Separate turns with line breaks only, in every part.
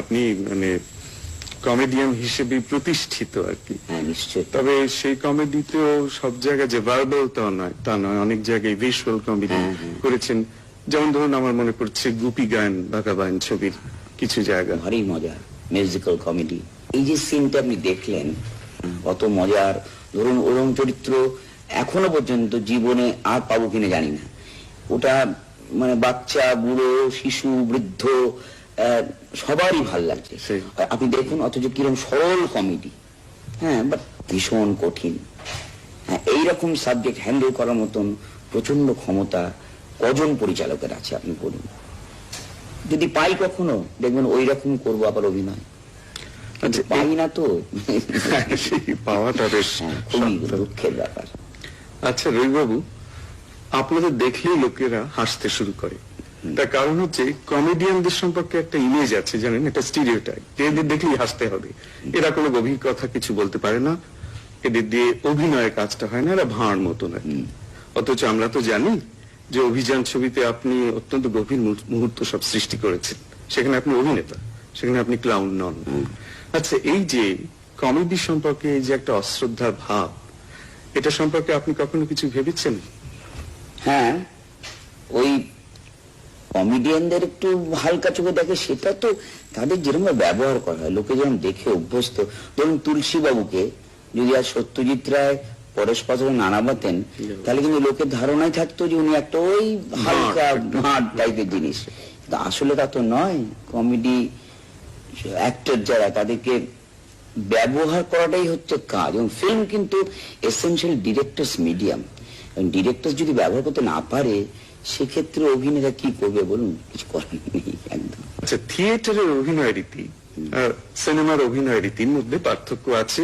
আপনি মানে কমেডিয়ান হিসেবে প্রতিষ্ঠিত আর কি।
নিশ্চয়।
তবে সেই কমেডিতেও সব জায়গায় যে ভার্বাল তা নয়, অনেক জায়গায় ভিজুয়াল কমেডি করেছেন। যেমন ধরুন আমার মনে পড়ছে গুপি গান বাঘাবাইন ছবির কিছু জায়গা
ভারী মজার মিউজিক্যাল কমেডি। এই যে সিনটা আপনি দেখলেন কত মজার। ধরুন ওরম চরিত্র এখনো পর্যন্ত জীবনে আর পাবো কিনা জানি না। ওটা মানে বাচ্চা, বুড়ো, শিশু, বৃদ্ধ সবারই ভাল লাগছে। আপনি দেখুন অথচ কিরকম সরল কমেডি, বাট ভীষণ কঠিন। এইরকম সাবজেক্ট হ্যান্ডেল করার মতন প্রচন্ড ক্ষমতা কজন পরিচালকের আছে আপনি বলুন। যদি পাই কখনো দেখবেন ওই রকম করবো আবার অভিনয়। পাই না তো
পাওয়াটা বেশ
খুবই দুঃখের ব্যাপার।
আচ্ছা রবিবাবু, আপনাদের দেখলেই লোকেরা হাসতে শুরু করে, তার কারণ হচ্ছে কমেডিয়ানদের সম্পর্কে একটা ইমেজ আছে জানেন, একটা স্টিরিওটাইপ, এদের দেখলেই হাসতে হবে, এরা কোনো গভীর কথা কিছু বলতে পারে না, এদের দিয়ে অভিনয়ের কাজটা হয় না, এরা ভাঁড় মতো না। অথচ আমরা তো জানি যে অভিযান ছবিতে আপনি অত্যন্ত গভীর মুহূর্ত সব সৃষ্টি করেছেন, সেখানে আপনি অভিনেতা, সেখানে আপনি ক্লাউন নন। আচ্ছা, এই যে কমেডি সম্পর্কে যে একটা অশ্রদ্ধার ভাব, এটা সম্পর্কে আপনি কখনো কিছু ভেবেছেন?
হ্যাঁ, ওই কমেডিয়ানদের একটু হালকা চোখে দেখে, সেটা তো তাদের যেরকম ব্যবহার করা হয় লোকে যেরকম দেখে অভ্যস্ত। ধরুন তুলসী বাবুকে যদি আর সত্যজিৎ রায় পরেশ পাথরে নাড়াবাতেন, তাহলে কিন্তু লোকের ধারণায় থাকতো যে উনি একটা ওই হালকা ভাঁড় টাইপের জিনিস। কিন্তু আসলে তা তো নয়। কমেডি অ্যাক্টর যারা, তাদেরকে ব্যবহার করাটাই হচ্ছে কাজ। এবং ফিল্ম কিন্তু এসেনশিয়াল ডিরেক্টরস মিডিয়াম। ডিরেক্টর যদি ব্যবহার করতে না পারে, সেক্ষেত্রে অভিনেতা কি করবে বলুন? কিছু করার নেই একদম।
আচ্ছা, থিয়েটারের অভিনয় রীতি আর সিনেমার অভিনয় রীতির মধ্যে পার্থক্য আছে,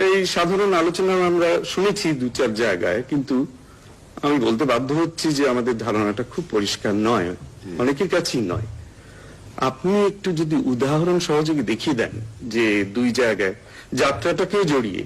এই সাধারণ আলোচনা আমরা শুনেছি দু চার জায়গায়, কিন্তু আমি বলতে বাধ্য হচ্ছি যে আমাদের ধারণাটা খুব পরিষ্কার নয়, অনেকের কাছেই নয়। আপনি একটু যদি উদাহরণ সহযোগে দেখিয়ে দেন যে দুই জায়গায় যাত্রাটাকে জড়িয়ে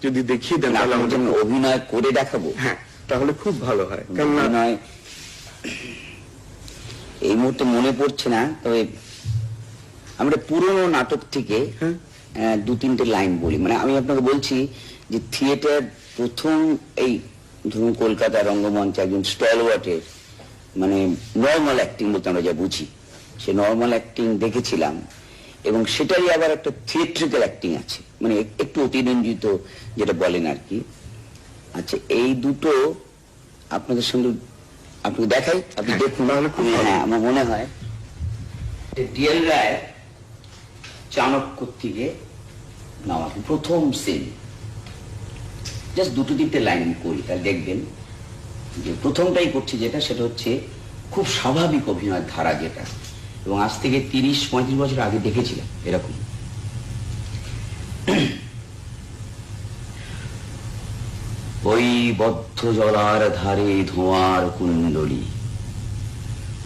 যদি দেখিয়ে দেন, তাহলে
আমাদের অভিনয় করে দেখাবো।
হ্যাঁ, তাহলে খুব ভালো হয়। কারণ
এই মুহূর্তে মনে পড়ছে না, তবে আমরা পুরনো নাটক থেকে দু তিনটে লাইন বলি। মানে আমি আপনাকে বলছি যে থিয়েটার প্রথম এই ধরুন কলকাতা রঙ্গমঞ্চে একজন স্টলওয়ার্টের মানে নর্মাল অ্যাক্টিং বলতে আমরা যা বুঝি, সে নর্মাল অ্যাক্টিং দেখেছিলাম, এবং সেটারই আবার একটা থিয়েট্রিক্যাল অ্যাক্টিং আছে, মানে একটু অতিরঞ্জিত যেটা বলেন আর কি। আচ্ছা, এই দুটো আপনাদের সঙ্গে আপনাকে দেখাই, আপনি দেখুন। হ্যাঁ, আমার মনে হয় ডিএল রায় চাণক্য থেকে নেওয়া প্রথম সিন। জাস্ট দুটো তিনটে লাইন করি, তাহলে দেখবেন যে প্রথমটাই করছি যেটা, সেটা হচ্ছে খুব স্বাভাবিক অভিনয় ধারা যেটা, এবং আজ থেকে 30-35 বছর আগে দেখেছিলাম এরকম। ওই বদ্ধ জলার ধারে ধোঁয়ার কুণ্ডলী,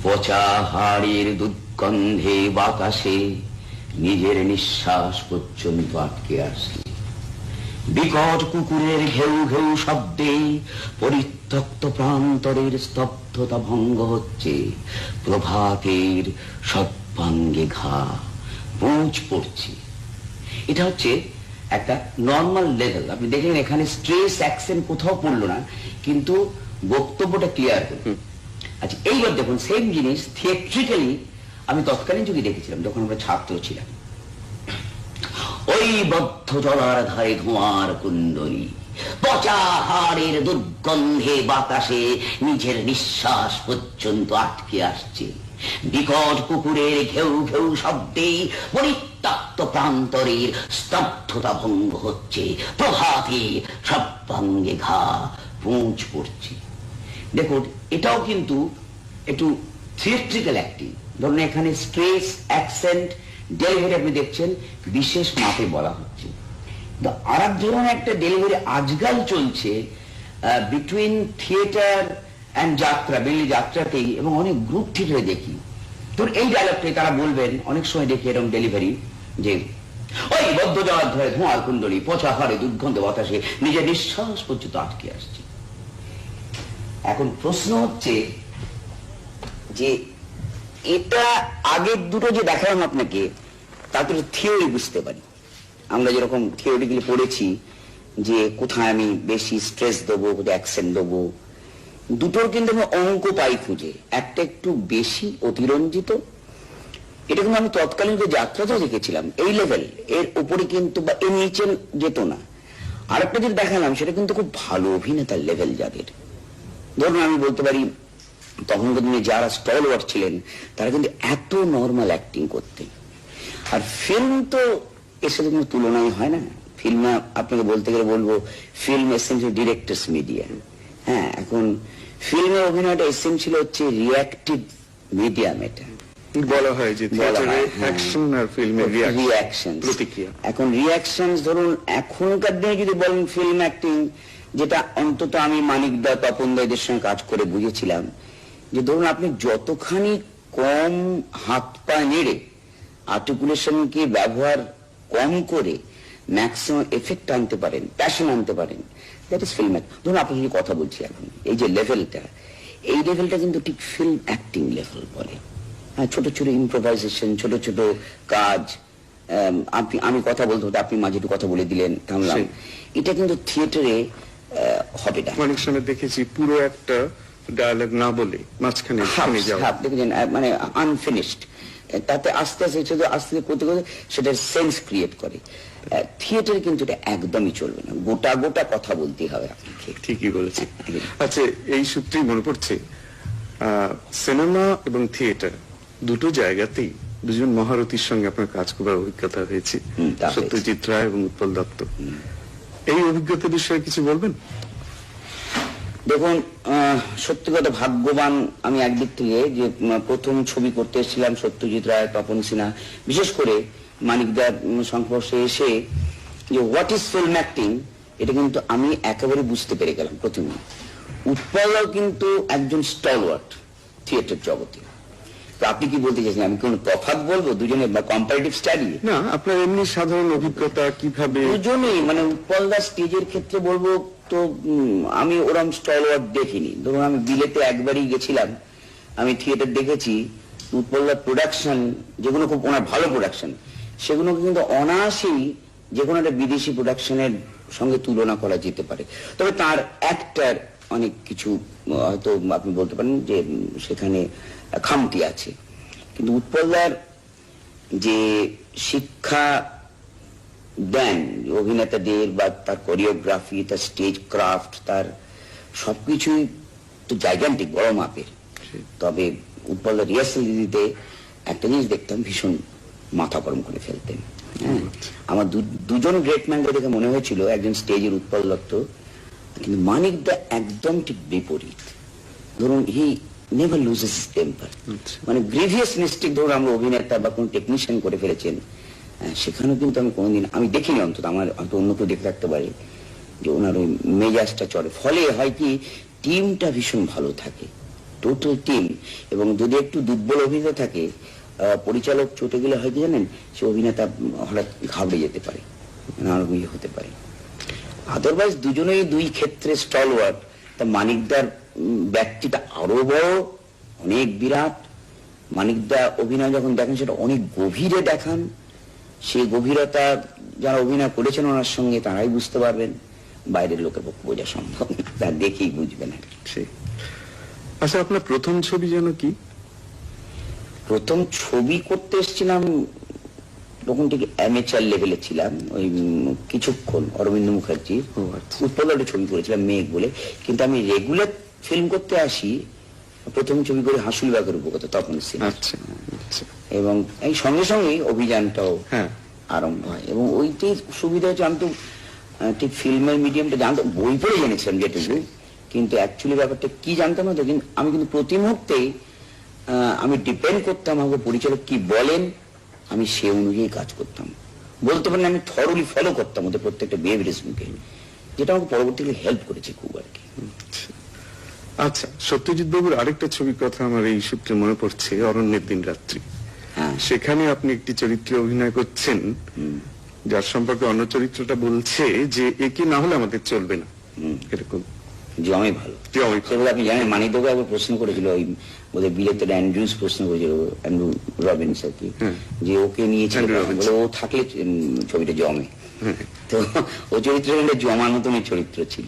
পচা হাড়ের দুর্গন্ধে বাতাসে নিজের নিঃশ্বাস পর্যন্ত আটকে আসে। বিকট কুকুরের ঘেউ ঘেউ শব্দে পরিত্যক্ত প্রান্তরের স্তব্ধতা ভঙ্গ হচ্ছে। প্রভাতের সর্বাঙ্গে ঘা, পুঁজ পড়ছে। এটা হচ্ছে একটা নর্মাল লেভেল। আপনি দেখলেন এখানে স্ট্রেস অ্যাকসেন্ট কোথাও পড়লো না, কিন্তু বক্তব্যটা ক্লিয়ার হলো। আচ্ছা, এইবার দেখুন সেম জিনিস থিয়েট্রিক্যালি আমি তৎকালীন যুগে দেখেছিলাম যখন আমরা ছাত্র ছিলাম। ওই বদ্ধ জলার ধারে ধোঁয়ার কুণ্ডলী, পচা হাড়ের দুর্গন্ধে বাতাসে নিজের নিঃশ্বাস পর্যন্ত আটকে আসছে। বিকট কুকুরের ঘেউ ঘেউ শব্দে পরিত্যক্ত প্রান্তরের স্তব্ধতা ভঙ্গ হচ্ছে। প্রভাতে সর্বাঙ্গে ঘা, পুঁজ পড়ছে। দেখুন, এটাও কিন্তু একটু থিয়েট্রিক্যাল অ্যাক্টিং। ধরুন এখানে স্ট্রেস অ্যাকসেন্ট ডেলিভারি আপনি দেখছেন বিশেষ মাপে বলা হচ্ছে। আর এক ধরনের একটা ডেলিভারি আজকাল চলছে বিটুইন থিয়েটার অ্যান্ড যাত্রা, বেলি যাত্রাতেই, এবং অনেক গ্রুপ থিয়েটারে দেখি। তোর এই ডায়লগটাই তারা বলবেন, অনেক সময় দেখি এরকম ডেলিভারি, যে ওই বদ্ধ জলার ধারে ধোঁয়ার কুণ্ডলী, পচা হাড়ে দুর্গন্ধ বাতাসে নিজের নিঃশ্বাস পর্যন্ত আটকে আসছে। এখন প্রশ্ন হচ্ছে যে এটা আগের দুটো যে দেখালাম আপনাকে, তারপরে থিওরি বুঝতে পারি। আমরা যেরকম থিওরিগুলি পড়েছি যে কোথায় আমি বেশি স্ট্রেস দেবো, কোথায় অ্যাকসেন্ট দেবো, দুটোর কিন্তু আমি অঙ্ক পাই খুঁজে। একটা একটু বেশি অতিরঞ্জিত, এটা কিন্তু আমি তৎকালীন যে যাত্রাটা দেখেছিলাম এই লেভেল, এর উপরে কিন্তু বা এর নিচে যেত না। আরেকটা যেটা দেখালাম সেটা কিন্তু খুব ভালো অভিনেতার লেভেল যাদের। ধরুন আমি বলতে পারি তখনকার দিনে যারা স্টলওয়ার্ড ছিলেন তারা কিন্তু এত নর্মাল অ্যাক্টিং করতেন। আর ফিল্ম তো এর সাথে কোনো তুলনাই হয় না। ফিল্ম আপনাকে বলতে গেলে বলবো ফিল্ম এসেন্সিয়াল ডিরেক্টরস মিডিয়া। হ্যাঁ, এখন ফিল্মের অভিনয়টা এসেন্সিয়াল হচ্ছে রিঅ্যাক্টিভ মিডিয়াম। এটা
বলা হয় যে থিয়েটারে অ্যাকশন আর ফিল্মে
রিঅ্যাকশন,
প্রতিক্রিয়া।
এখন রিঅ্যাকশন ধরুন এখনকার দিনে যদি বলেন ফিল্ম অ্যাক্টিং, যেটা অন্তত আমি মানিক দা, তপন দা এদের সঙ্গে কাজ করে বুঝেছিলাম, যে ধরুন আপনি যতখানি কম হাত পা নেড়ে আর্টিকুলেশনকে ব্যবহার কম করে ম্যাক্সিমাম এফেক্ট আনতে পারেন, প্যাশন আনতে পারেন, দ্যাট ইজ ফিল্ম অ্যাক্টিং। ধরুন আপনি যদি কথা বলছি এখন এই যে লেভেলটা, এই লেভেলটা কিন্তু ঠিক ফিল্ম অ্যাক্টিং লেভেল বলে। ছোট ছোট ইম্প্রোভাইজেশন, ছোট ছোট কাজ, আমি কথা বলতে হতো আপনি মাঝে একটু কথা বলে দিলেন, থামলাম, এটা কিন্তু থিয়েটারে হবে না।
অনেক সময় দেখেছি পুরো একটা ডায়ালগ না বলে মাঝখানে থেমে যাওয়া,
দেখেছেন, মানে আনফিনিশড, তাতে আস্তে আস্তে আস্তে করতে করতে সেটার সেন্স ক্রিয়েট করে। থিয়েটারে কিন্তু এটা একদমই চলবে না, গোটা গোটা কথা বলতে হবে আপনাকে।
ঠিকই বলেছি। আচ্ছা, এই সূত্রেই মনে পড়ছে সিনেমা এবং থিয়েটার দুটো জায়গাতেই দুজন মহারথীর সঙ্গে আপনার কাজ করার অভিজ্ঞতা হয়েছে, সত্যজিৎ রায় এবং উৎপল দত্ত। এই অভিজ্ঞতা বিষয়ে কিছু বলবেন?
দেখুন, সত্যি কথা ভাগ্যবান আমি একদিক থেকে, যে প্রথম ছবি করতে এসেছিলাম সত্যজিৎ রায়, তপন সিনহা, বিশেষ করে মানিকদার সংস্পর্শে এসে যে হোয়াট ইজ ফিল্ম অ্যাক্টিং, এটা কিন্তু আমি একেবারে বুঝতে পেরে গেলাম প্রথমে। উৎপলও কিন্তু একজন স্টলওয়ার্ড থিয়েটার জগতে। তো আপনি কি বলতে চাইছেন আমি কোন তফাৎ বলবো দুজনের বা কম্পারেটিভ স্টাডি?
না, আপনার এমনি সাধারণ অভিজ্ঞতা কিভাবে?
দুজনেই, মানে উৎপল দাস স্টেজের ক্ষেত্রে বলবো তো আমি ওরম স্টলওয়ার্ড দেখিনি। ধরুন আমি বিলেতে একবারই গেছিলাম, আমি থিয়েটার দেখেছি, উৎপলদার প্রোডাকশন যেগুলো খুব ওনার ভালো প্রোডাকশন, সেগুলো কিন্তু অনায়াসেই যে কোনো একটা বিদেশি প্রোডাকশনের সঙ্গে তুলনা করা যেতে পারে। তবে তার একটার অনেক কিছু হয়তো আপনি বলতে পারেন যে সেখানে খামতি আছে, কিন্তু উৎপলদার যে শিক্ষা দেন অভিনেতাদের, বা তার কোরিওগ্রাফি, তার স্টেজ ক্রাফট, তার সবকিছুই তো জাইগান্টিক, বড় মাপের। তবে উৎপলদার রিহার্সাল দিতে একটা জিনিস দেখতাম, ভীষণ মাথা গরম করে ফেলতেন। হ্যাঁ, আমার দুজন গ্রেট ম্যানকে দেখে মনে হয়েছিল একজন স্টেজের উৎপল দত্ত, কিন্তু মানিক দা একদম ঠিক বিপরীত। ধরুন he never loses his temper, মানে গ্রিভিয়াস মিস্টেক ধরুন আমরা অভিনেতা বা কোন টেকনিশিয়ান করে ফেলেছেন, সেখানেও কিন্তু আমি কোনোদিন আমি দেখিনি, অন্তত আমার হয়তো অন্য কেউ দেখে রাখতে পারে যে ওনার ওই মেজাজটা চড়ে। ফলে হয় কি, টিমটা ভীষণ ভালো থাকে, টোটাল টিম। এবং যদি একটু দুর্বল অভিনেতা থাকে, পরিচালক চটে গেলে হয় কি জানেন, সে অভিনেতা হঠাৎ ঘাবড়ে যেতে পারে, নানারকম হতে পারে। আদারওয়াইজ দুজনেই দুই ক্ষেত্রে স্টলওয়ার্ড। তা মানিকদার ব্যক্তিটা আরো বড়, অনেক বিরাট। মানিকদা অভিনয় যখন দেখেন সেটা অনেক গভীরে দেখান, সেই গভীরতা যারা অভিনয় করেছেন ওনার সঙ্গে তারাই বুঝতে পারবেন, বাইরের লোকের পক্ষে বোঝা সম্ভব না, তা দেখেই বুঝবেন।
আচ্ছা, আপনার প্রথম ছবি যেন কি?
প্রথম ছবি করতে এসেছিলাম তখন থেকে অ্যামেচার লেভেলে ছিলাম, ওই কিছুক্ষণ অরবিন্দ মুখার্জির উৎপল একটা ছবি করেছিলাম মেঘ বলে। কিন্তু আমি রেগুলার ফিল্ম করতে আসি প্রথম ছবি করে হাসুল বাগের উপকথা, তপন সিনহা। এবং এই সঙ্গে সঙ্গে অভিযানটাও আরম্ভ হয়। এবং ওইটাই সুবিধা হচ্ছে, আমি তো ঠিক ফিল্মের মিডিয়ামটা জানতাম, বই পড়ে জেনেছিলাম যেটুকু, কিন্তু অ্যাকচুয়ালি ব্যাপারটা কি জানতাম না। তো কিন্তু আমি কিন্তু প্রতি মুহূর্তেই আমি ডিপেন্ড করতাম আমাকে পরিচালক কি বলেন, আমি সে অনুযায়ী কাজ করতাম। বলতে পারেন আমি থরলি ফলো করতাম ওদের প্রত্যেকটা বিহেভিয়ারিজমকে, যেটা আমাকে পরবর্তীকালে হেল্প করেছে খুব আর কি।
আচ্ছা, সত্যজিৎ বাবুর আরেকটা ছবির কথা আমার এই সূত্রে মনে পড়ছে, অরণ্যের দিন রাত্রি। সেখানে আপনি একটি চরিত্রে অভিনয় করছেন যার সম্পর্কে অন্য চরিত্রটা বলছে যে একে না হলে আমাদের চলবে না, এরকম।
জমে ভালো।
জমে।
সেগুলো আপনি জানেন, মানিকবাবু একবার প্রশ্ন করেছিল, ওই বোধহয় বিলেতের অ্যান্ড্রুজ প্রশ্ন করেছিল, অ্যান্ড্রু রবিন্স আর কি, যে ওকে নিয়েছিল
অ্যান্ড্রু রবিন্স।
বলে ও থাকলে ছবিটা জমে। তো ও চরিত্র হলে জমার মতনই চরিত্র ছিল।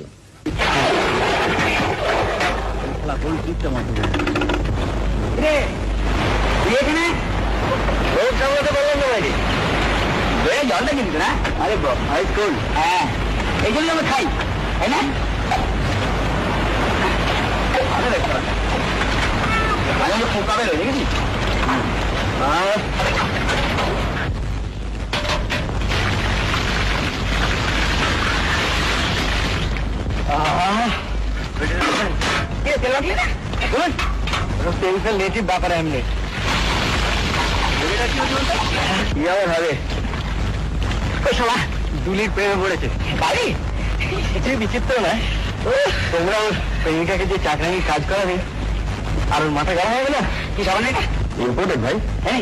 জলটা কিন্তু না, আরে স্কুল, হ্যাঁ এই জন্য আমরা খাই, তাই না? পোকা বেরোয় দেখেছি। পেন্সিল নেটিভ ব্যাপারে এমনি কি আবার হবে, দুলির প্রেমে পড়েছে বাড়ি। কিছুই বিচিত্র না, তোমরা ওর প্রেমিকাকে যে চাকরানির কাজ করাবে আর ওর মাথা গরম হবে না, কি সাবান এটা ইম্পোর্টেড ভাই। হ্যাঁ